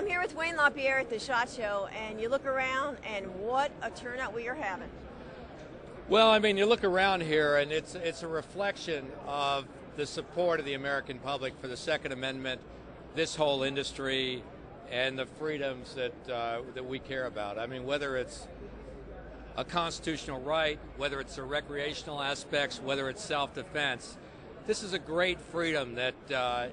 I'm here with Wayne LaPierre at the SHOT Show, and you look around, and what a turnout we are having. Well, I mean, you look around here, and it's a reflection of the support of the American public for the Second Amendment, this whole industry, and the freedoms that we care about. I mean, whether it's a constitutional right, whether it's the recreational aspects, whether it's self-defense, this is a great freedom that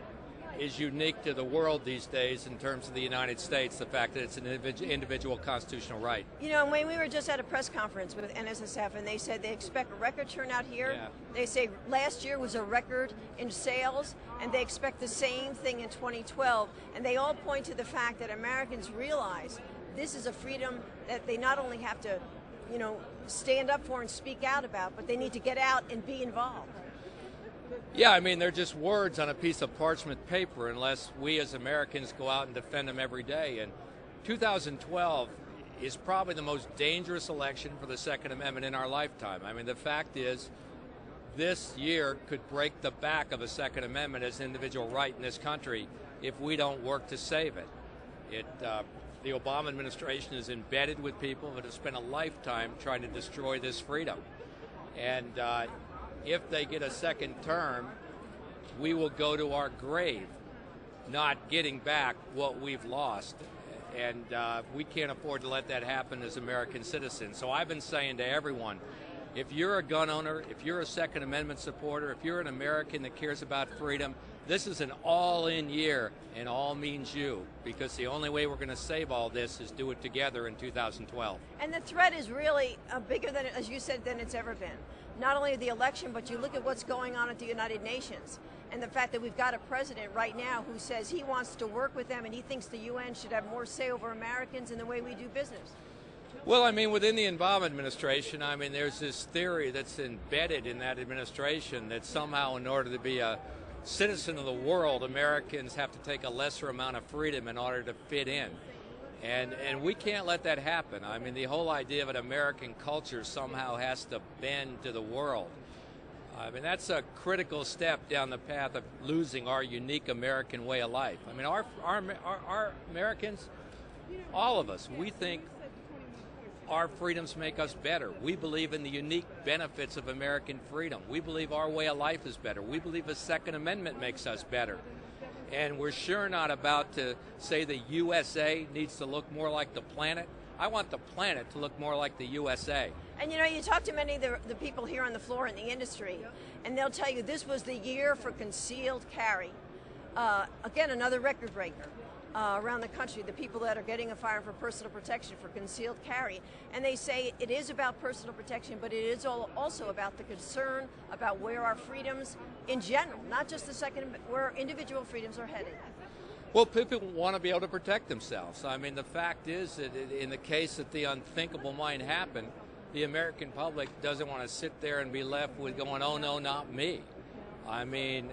is unique to the world these days in terms of the United States, the fact that it's an individual constitutional right. You know, Wayne, we were just at a press conference with NSSF, and they said they expect a record turnout here. Yeah. They say last year was a record in sales, and they expect the same thing in 2012. And they all point to the fact that Americans realize this is a freedom that they not only have to, you know, stand up for and speak out about, but they need to get out and be involved. Yeah, I mean, they're just words on a piece of parchment paper unless we as Americans go out and defend them every day. And 2012 is probably the most dangerous election for the Second Amendment in our lifetime. I mean, the fact is, this year could break the back of the Second Amendment as an individual right in this country if we don't work to save it. The Obama administration is embedded with people that have spent a lifetime trying to destroy this freedom. And if they get a second term, we will go to our grave not getting back what we've lost. And we can't afford to let that happen as American citizens. So I've been saying to everyone, if you're a gun owner, if you're a Second Amendment supporter, if you're an American that cares about freedom, this is an all-in year, and all means you, because the only way we're going to save all this is do it together in 2012. And the threat is really bigger than, as you said, than it's ever been. Not only the election, but you look at what's going on at the United Nations, and the fact that we've got a president right now who says he wants to work with them, and he thinks the UN should have more say over Americans and the way we do business. Well, I mean, within the Obama administration, I mean, there's this theory that's embedded in that administration that somehow in order to be a citizen of the world, Americans have to take a lesser amount of freedom in order to fit in. And we can't let that happen. I mean, the whole idea of an American culture somehow has to bend to the world. I mean, that's a critical step down the path of losing our unique American way of life. I mean, our Americans, all of us, we think our freedoms make us better. We believe in the unique benefits of American freedom. We believe our way of life is better. We believe the Second Amendment makes us better. And we're sure not about to say the USA needs to look more like the planet. I want the planet to look more like the USA. And you know, you talk to many of the people here on the floor in the industry, and they'll tell you this was the year for concealed carry. Again, another record breaker. Around the country, the people that are getting a firearm for personal protection, for concealed carry. And they say it is about personal protection, but it is also about the concern about where our freedoms in general, not just the Second, where individual freedoms are headed. Well, people want to be able to protect themselves. I mean, the fact is that in the case that the unthinkable might happen, the American public doesn't want to sit there and be left with going, oh no, not me. I mean,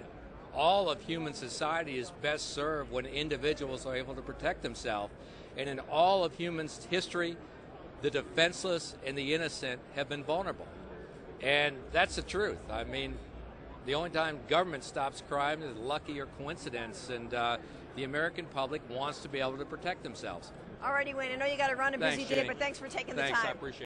all of human society is best served when individuals are able to protect themselves. And in all of human history, the defenseless and the innocent have been vulnerable. And that's the truth. I mean, the only time government stops crime is lucky or coincidence, and the American public wants to be able to protect themselves. All righty, Wayne, I know you got to run a busy day, but thanks for taking the time. I appreciate it.